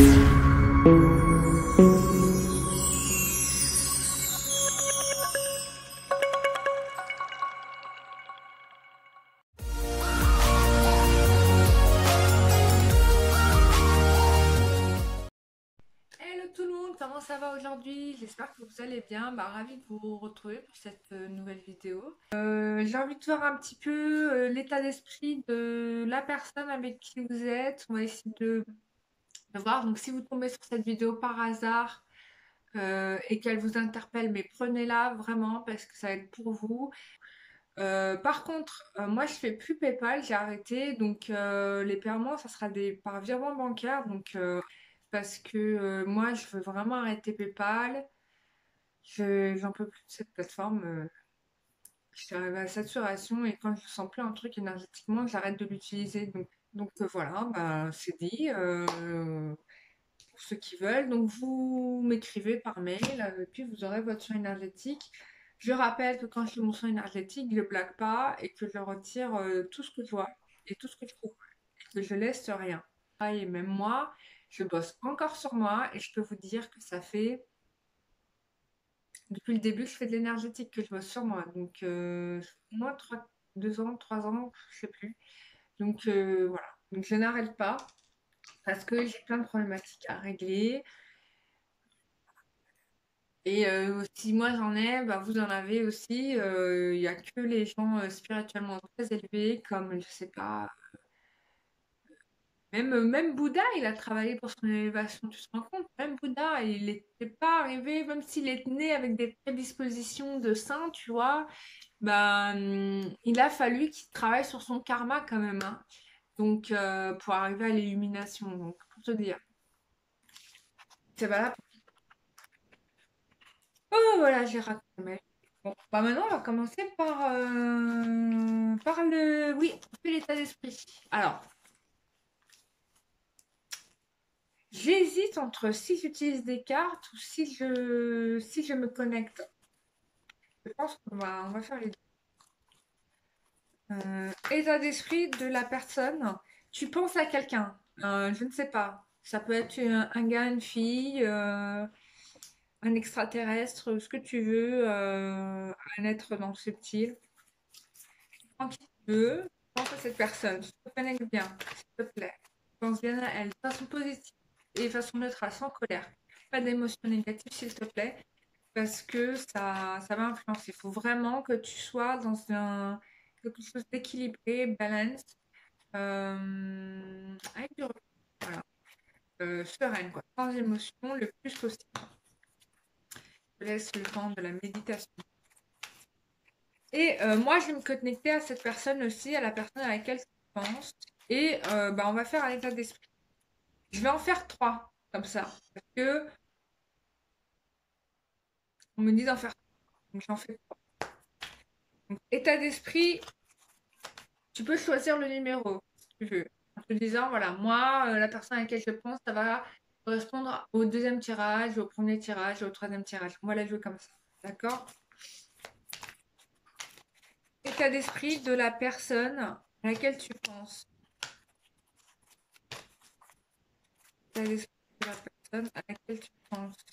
Hello tout le monde, comment ça va aujourd'hui? J'espère que vous allez bien. Ravi de vous retrouver pour cette nouvelle vidéo. J'ai envie de voir un petit peu l'état d'esprit de la personne avec qui vous êtes. On va essayer de voir. Donc si vous tombez sur cette vidéo par hasard et qu'elle vous interpelle, mais prenez-la vraiment parce que ça va être pour vous. Par contre, moi je fais plus PayPal, j'ai arrêté. Donc les paiements, ça sera par virement bancaire. Donc parce que moi, je veux vraiment arrêter PayPal. J'en peux plus de cette plateforme. Je suis arrivée à saturation et quand je sens plus un truc énergétiquement, j'arrête de l'utiliser. Donc, voilà, c'est dit. Pour ceux qui veulent, donc vous m'écrivez par mail et puis vous aurez votre soin énergétique. Je rappelle que quand je fais mon soin énergétique, je ne le blague pas et que je retire tout ce que je vois et tout ce que je trouve et que je laisse rien. Et même moi, je bosse encore sur moi et je peux vous dire que ça fait depuis le début que je fais de l'énergétique que je bosse sur moi. Donc au moins 2 ans, 3 ans, je sais plus. Donc voilà. Donc je n'arrête pas parce que j'ai plein de problématiques à régler. Et si moi j'en ai, vous en avez aussi. Il n'y a que les gens spirituellement très élevés, comme, je sais pas, même Bouddha, il a travaillé pour son élévation, tu te rends compte? Même Bouddha, il n'était pas arrivé, même s'il est né avec des prédispositions de saint, tu vois, il a fallu qu'il travaille sur son karma quand même, hein. Donc, pour arriver à l'illumination, donc, pour te dire. C'est valable. Oh, voilà, j'ai raconté. Bon, maintenant, on va commencer par le... Oui, on fait l'état d'esprit. Alors, j'hésite entre si j'utilise des cartes ou si je me connecte. Je pense qu'on va faire les deux. État d'esprit de la personne. Tu penses à quelqu'un. Je ne sais pas. Ça peut être un gars, une fille, un extraterrestre, ce que tu veux, un être dans ce style. Quand tu veux, pense à cette personne. Tu te connectes bien, s'il te plaît. Pense bien à elle, de façon positive et de façon neutre, sans colère. Pas d'émotions négatives, s'il te plaît, parce que ça va influencer. Il faut vraiment que tu sois dans quelque chose d'équilibré, balance, avec du recul, voilà. Sereine, quoi, sans émotion, le plus possible. Je laisse le temps de la méditation. Et moi, je vais me connecter à cette personne aussi, à la personne à laquelle tu penses. Et on va faire un état d'esprit. Je vais en faire 3, comme ça. Parce que on me dit d'en faire 3. Donc j'en fais 3. Donc, état d'esprit, tu peux choisir le numéro, si tu veux. En te disant, voilà, moi, la personne à laquelle je pense, ça va correspondre au deuxième tirage, au premier tirage, au troisième tirage. On va la jouer comme ça. D'accord? État d'esprit de la personne à laquelle tu penses. État d'esprit de la personne à laquelle tu penses.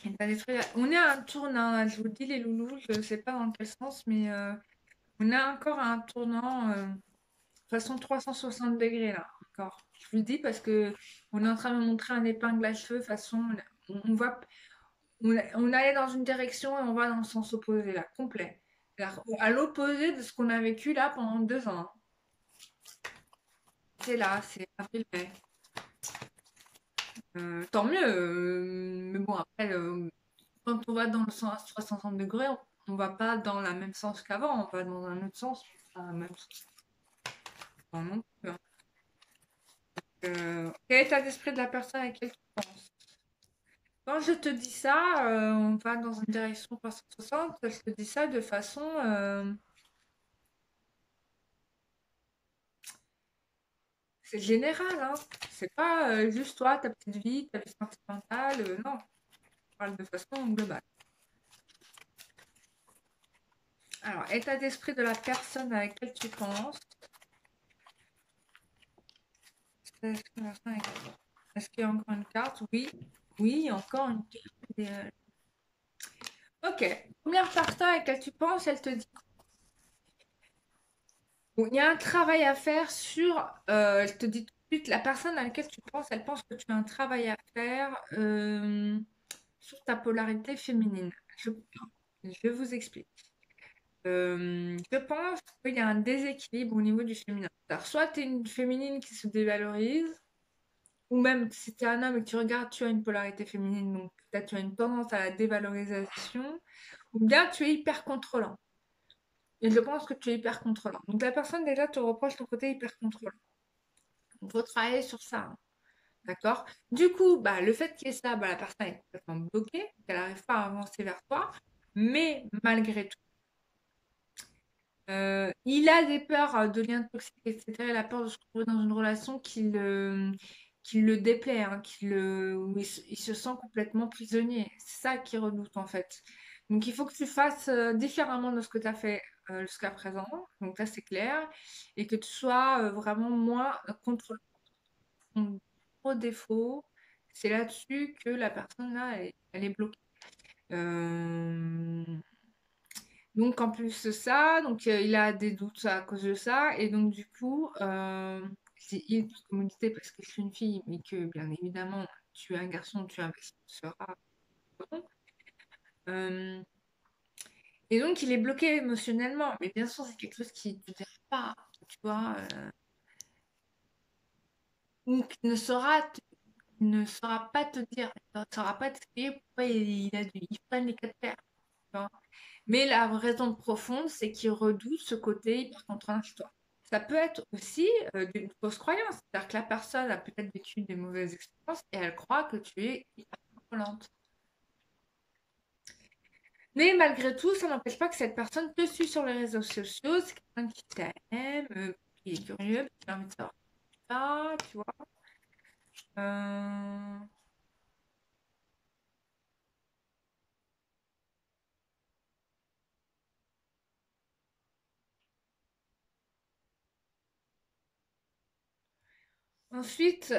État d'esprit. On est à un tournant, là, je vous dis les loulous, je ne sais pas dans quel sens, mais on est encore à un tournant façon 360 degrés là, encore. Je vous le dis parce que on est en train de me montrer un épingle à cheveux façon on allait dans une direction et on va dans le sens opposé là, complet. À l'opposé de ce qu'on a vécu là pendant 2 ans, hein. C'est là, c'est avril-mai. Tant mieux, mais bon après quand on va dans le sens 360 degrés, on va pas dans le même sens qu'avant, on va dans un autre sens, pas dans le même sens. Pas non plus, hein. Quel état d'esprit de la personne à laquelle tu penses? Quand je te dis ça, on va dans une direction 360, je te dis ça de façon c'est général, hein. C'est pas juste toi, ta petite vie, ta vie sentimentale, non. On parle de façon globale. Alors, état d'esprit de la personne à laquelle tu penses. Est-ce qu'il y a encore une carte? Oui. Oui, encore une carte idéale. Ok. Première personne à laquelle tu penses, elle te dit. Bon, il y a un travail à faire sur. Elle te dit tout de suite, la personne à laquelle tu penses, elle pense que tu as un travail à faire sur ta polarité féminine. Je vous explique. Je pense qu'il y a un déséquilibre au niveau du féminin. Alors, soit tu es une féminine qui se dévalorise, ou même si tu es un homme et que tu regardes, tu as une polarité féminine, donc peut-être tu as une tendance à la dévalorisation, ou bien tu es hyper contrôlant. Et je pense que tu es hyper contrôlant. Donc la personne déjà te reproche ton côté hyper contrôlant. Il faut travailler sur ça, hein. D'accord? Du coup, bah, le fait qu'il y ait ça, bah, la personne est complètement bloquée, qu'elle n'arrive pas à avancer vers toi, mais malgré tout, il a des peurs de liens toxiques, etc. Il a peur de se retrouver dans une relation qui le déplaît, hein, où il se sent complètement prisonnier. C'est ça qu'il redoute en fait. Donc il faut que tu fasses différemment de ce que tu as fait jusqu'à présent. Donc là c'est clair. Et que tu sois vraiment moins contre ton gros défaut. C'est là-dessus que la personne là, elle est bloquée. Euh, donc en plus de ça, donc il a des doutes à cause de ça, et donc du coup, c'est il toute commodité parce que je suis une fille, mais que bien évidemment, tu es un garçon, tu investis seras bon. Euh, et donc il est bloqué émotionnellement, mais bien sûr c'est quelque chose qui ne te dira pas, tu vois, ou qui ne saura pas te dire, il ne saura pas t'expliquer pourquoi il freine les quatre fers, tu vois. Mais la raison profonde, c'est qu'il redoute ce côté hyper contrôlant chez toi. Ça peut être aussi d'une fausse croyance. C'est-à-dire que la personne a peut-être vécu des mauvaises expériences et elle croit que tu es hyper contrôlante. Mais malgré tout, ça n'empêche pas que cette personne te suit sur les réseaux sociaux. C'est quelqu'un qui t'aime, qui est curieux, qui a envie de savoir ça, tu vois. Euh, Ensuite, c'est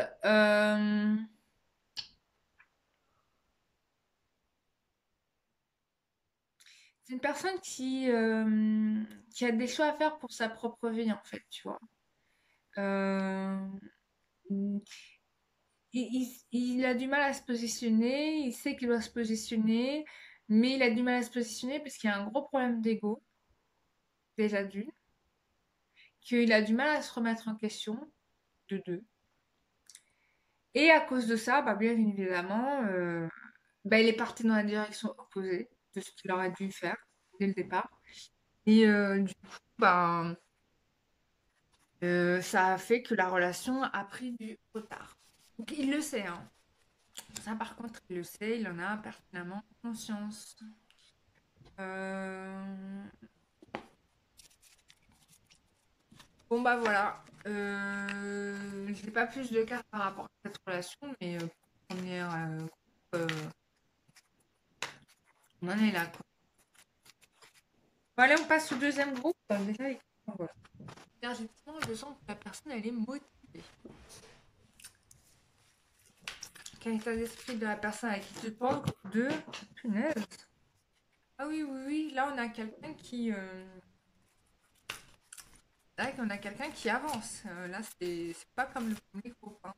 une personne qui a des choix à faire pour sa propre vie, en fait, tu vois. Euh, il a du mal à se positionner, il sait qu'il doit se positionner, mais il a du mal à se positionner parce qu'il y a un gros problème d'ego, déjà d'une, qu'il a du mal à se remettre en question, de deux. Et à cause de ça, bah, bien évidemment, bah, il est parti dans la direction opposée de ce qu'il aurait dû faire dès le départ. Et du coup, bah, ça a fait que la relation a pris du retard. Donc il le sait, hein. Ça, par contre, il le sait, il en a pertinemment conscience. Euh, Bon, bah voilà. J'ai pas plus de cartes par rapport à cette relation, mais première, euh, on en est là, quoi. Bon, allez, on passe au deuxième groupe. Déjà, les cartes, voilà. Énergétiquement, je sens que la personne, elle est motivée. Quel état d'esprit de la personne à qui tu parles? De punaise. Ah oui, oui, oui. Là, on a quelqu'un qui. Là, on a quelqu'un qui avance. Là, c'est pas comme le premier groupe, hein.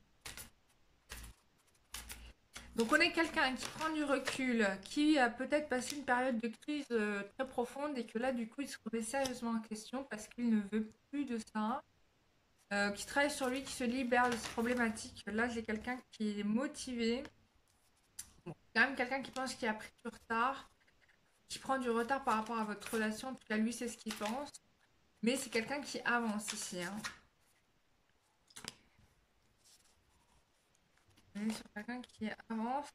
Donc, on est quelqu'un qui prend du recul, qui a peut-être passé une période de crise très profonde et que là, du coup, il se remet sérieusement en question parce qu'il ne veut plus de ça, qui travaille sur lui, qui se libère de ses problématiques. Là, j'ai quelqu'un qui est motivé. Bon, quand même quelqu'un qui pense qu'il a pris du retard, qui prend du retard par rapport à votre relation. En tout cas, lui, c'est ce qu'il pense. Mais c'est quelqu'un qui avance ici, hein. On est sur quelqu'un qui avance.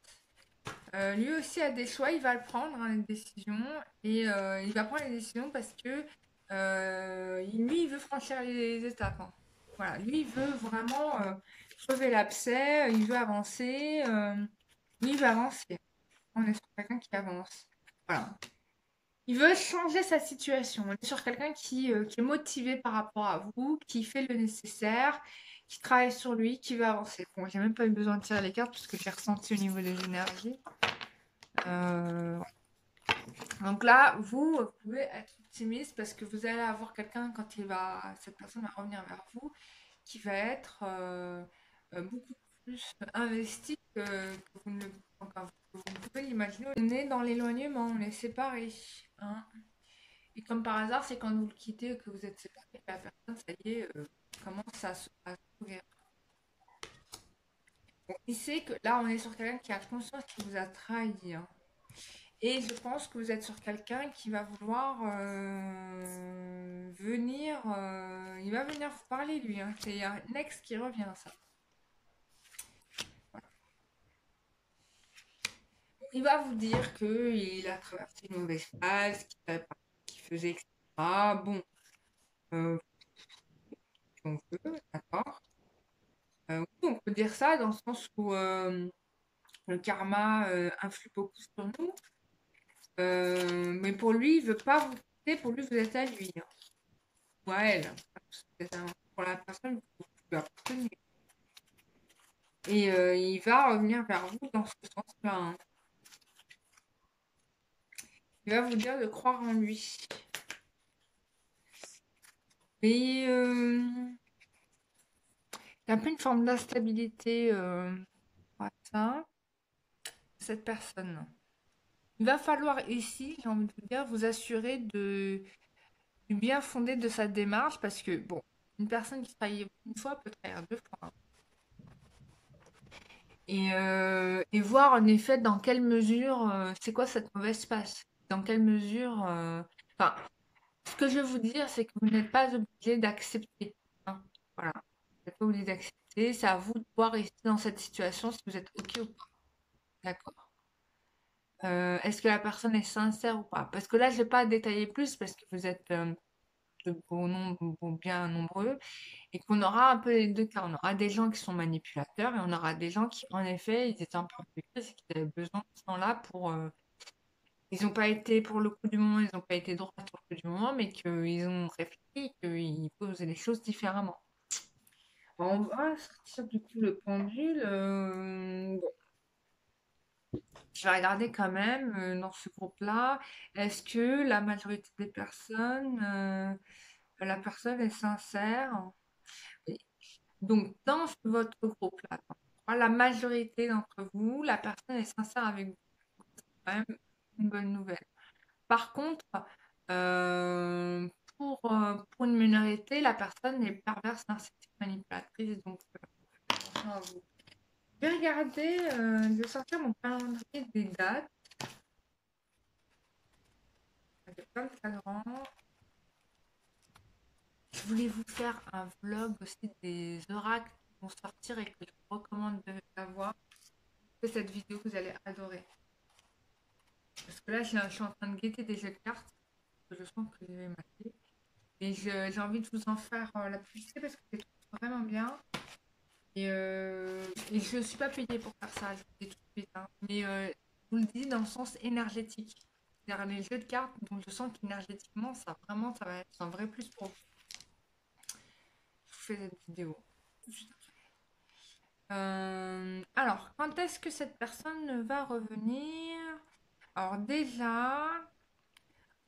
Lui aussi a des choix, il va le prendre, hein, les décisions. Et il va prendre les décisions parce que lui, il veut franchir les étapes, hein. Voilà, lui, il veut vraiment crever l'abcès, il veut avancer. Lui, il veut avancer. On est sur quelqu'un qui avance. Voilà. Il veut changer sa situation. On est sur quelqu'un qui est motivé par rapport à vous, qui fait le nécessaire, qui travaille sur lui, qui va avancer. Bon, j'ai même pas eu besoin de tirer les cartes parce que j'ai ressenti au niveau des énergies. Ouais. Donc là, vous pouvez être optimiste parce que vous allez avoir quelqu'un quand cette personne va revenir vers vous, qui va être beaucoup plus investi que vous ne le encore, vous pouvez l'imaginer. On est dans l'éloignement, on est séparés, hein. Et comme par hasard, c'est quand vous le quittez que vous êtes séparés, que la personne, ça y est, commence à s'ouvrir. Bon, il sait que là, on est sur quelqu'un qui a conscience qu'il vous a trahi, hein. Et je pense que vous êtes sur quelqu'un qui va vouloir venir. Il va venir vous parler, lui, hein. C'est un ex qui revient, ça. Il va vous dire qu'il a traversé une mauvaise phase, qu'il savait pas ce qu'il faisait, etc. Bon, si on veut, d'accord. Oui, on peut dire ça dans le sens où le karma influe beaucoup sur nous. Mais pour lui, il veut pas vous quitter, pour lui, vous êtes à lui, hein. Ou à elle. Pour la personne, vous pouvez appartenir. Et il va revenir vers vous dans ce sens-là, hein. Il va vous dire de croire en lui. Et il y a un peu une forme d'instabilité à ça, cette personne. Il va falloir ici, j'ai envie de vous dire, vous assurer du bien fondé de sa démarche parce que, bon, une personne qui trahit une fois peut trahir deux fois, hein. Et voir en effet dans quelle mesure, c'est quoi cette mauvaise passe. Dans quelle mesure, enfin, ce que je veux vous dire, c'est que vous n'êtes pas obligé d'accepter, hein. Voilà. Vous n'êtes pas obligé d'accepter. C'est à vous de voir rester dans cette situation si vous êtes OK ou pas. D'accord. Est-ce que la personne est sincère ou pas? Parce que là, je vais pas détailler plus parce que vous êtes de bien nombreux et qu'on aura un peu les deux cas. On aura des gens qui sont manipulateurs et on aura des gens qui, en effet, ils étaient un peu impliqués, c'est qu'ils avaient besoin de ce temps-là pour. Ils n'ont pas été, pour le coup du moment, ils n'ont pas été droits sur le coup du moment, mais qu'ils ont réfléchi, qu'ils posaient les choses différemment. On va sortir du coup le pendule. Bon, je vais regarder quand même dans ce groupe-là. Est-ce que la majorité des personnes, la personne est sincère? Oui. Donc, dans votre groupe-là, la majorité d'entre vous, la personne est sincère avec vous. C'est quand même une bonne nouvelle. Par contre, euh, pour une minorité, la personne est perverse, narcissique, manipulatrice. Donc, attention à vous. Je vais regarder, je vais sortir mon calendrier des dates. Ça fait plein de cadrans. Je voulais vous faire un vlog aussi des oracles qui vont sortir et que je vous recommande de savoir. Cette vidéo, vous allez adorer. Parce que là, je suis en train de guetter des jeux de cartes. Je sens que je vais mater. Et j'ai envie de vous en faire la publicité parce que je les trouve vraiment bien. Et je ne suis pas payée pour faire ça, je vous le dis tout de suite, hein. Mais je vous le dis dans le sens énergétique. C'est-à-dire les jeux de cartes, donc je sens qu'énergétiquement, ça vraiment, ça va être un vrai plus pour vous. Je vous fais cette vidéo. Alors, quand est-ce que cette personne va revenir? Alors déjà,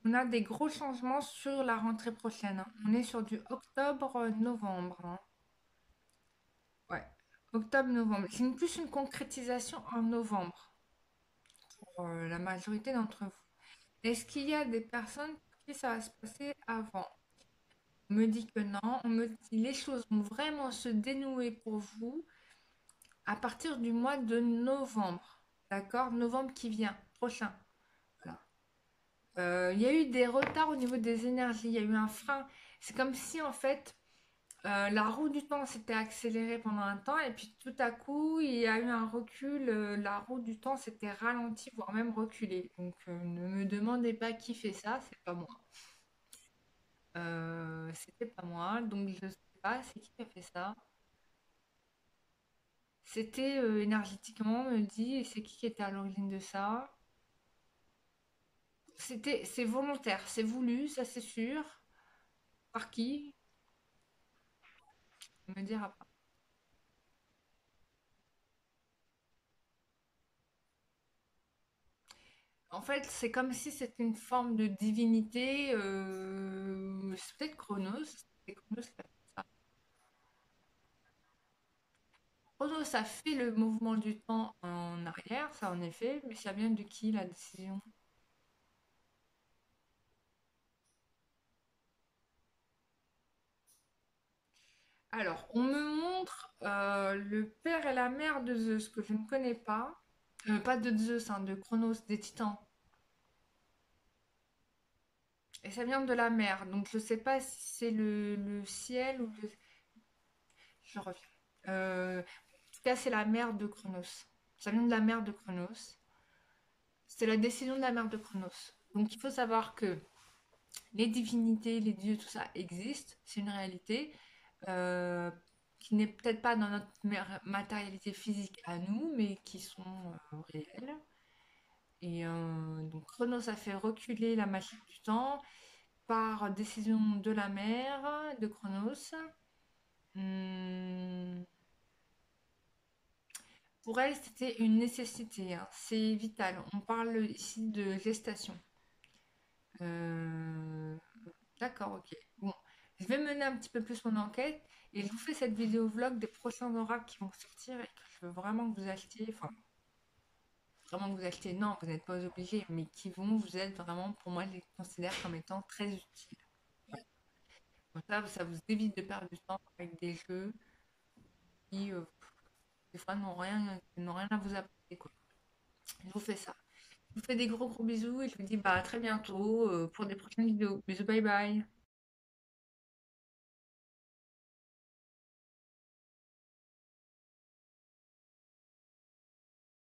on a des gros changements sur la rentrée prochaine, hein. On est sur du octobre-novembre, hein. Ouais, octobre-novembre. C'est plus une concrétisation en novembre pour la majorité d'entre vous. Est-ce qu'il y a des personnes pour qui ça va se passer avant? On me dit que non. On me dit les choses vont vraiment se dénouer pour vous à partir du mois de novembre. D'accord? Novembre qui vient, prochain. Voilà. Il y a eu des retards au niveau des énergies. Il y a eu un frein. C'est comme si en fait la roue du temps s'était accélérée pendant un temps et puis tout à coup il y a eu un recul. La roue du temps s'était ralentie, voire même reculée. Donc ne me demandez pas qui fait ça, c'est pas moi. C'était pas moi, donc je sais pas, c'est qui a fait ça. C'était énergétiquement, on me dit, et c'est qui était à l'origine de ça. C'est volontaire, c'est voulu, ça c'est sûr. Par qui? On me dira pas. En fait, c'est comme si c'était une forme de divinité. C'est peut-être Chronos. C'est Chronos qui a fait ça. Chronos a fait le mouvement du temps en arrière, ça en effet, mais ça vient de qui la décision? Alors, on me montre le père et la mère de Zeus, que je ne connais pas. Pas de Zeus, hein, de Chronos, des Titans. Et ça vient de la mer, donc je sais pas si c'est le ciel ou le... Je reviens. En tout cas, c'est la mère de Chronos. Ça vient de la mère de Chronos. C'est la décision de la mère de Chronos. Donc il faut savoir que les divinités, les dieux, tout ça existe, c'est une réalité euh, qui n'est peut-être pas dans notre matérialité physique à nous, mais qui sont réelles. Et donc Chronos a fait reculer la machine du temps par décision de la mère de Chronos. Hum, pour elle, c'était une nécessité, hein. C'est vital. On parle ici de gestation. Euh, D'accord, ok. Bon, je vais mener un petit peu plus mon enquête et je vous fais cette vidéo vlog des prochains oracles qui vont sortir et que je veux vraiment que vous achetiez. Enfin, vraiment que vous achetiez, non, vous n'êtes pas obligés, mais qui vont vous être vraiment, pour moi, je les considère comme étant très utiles. Comme ça vous évite de perdre du temps avec des jeux qui, des fois, n'ont rien à vous apporter, quoi. Je vous fais ça. Je vous fais des gros gros bisous et je vous dis bah, à très bientôt pour des prochaines vidéos. Bisous, bye bye.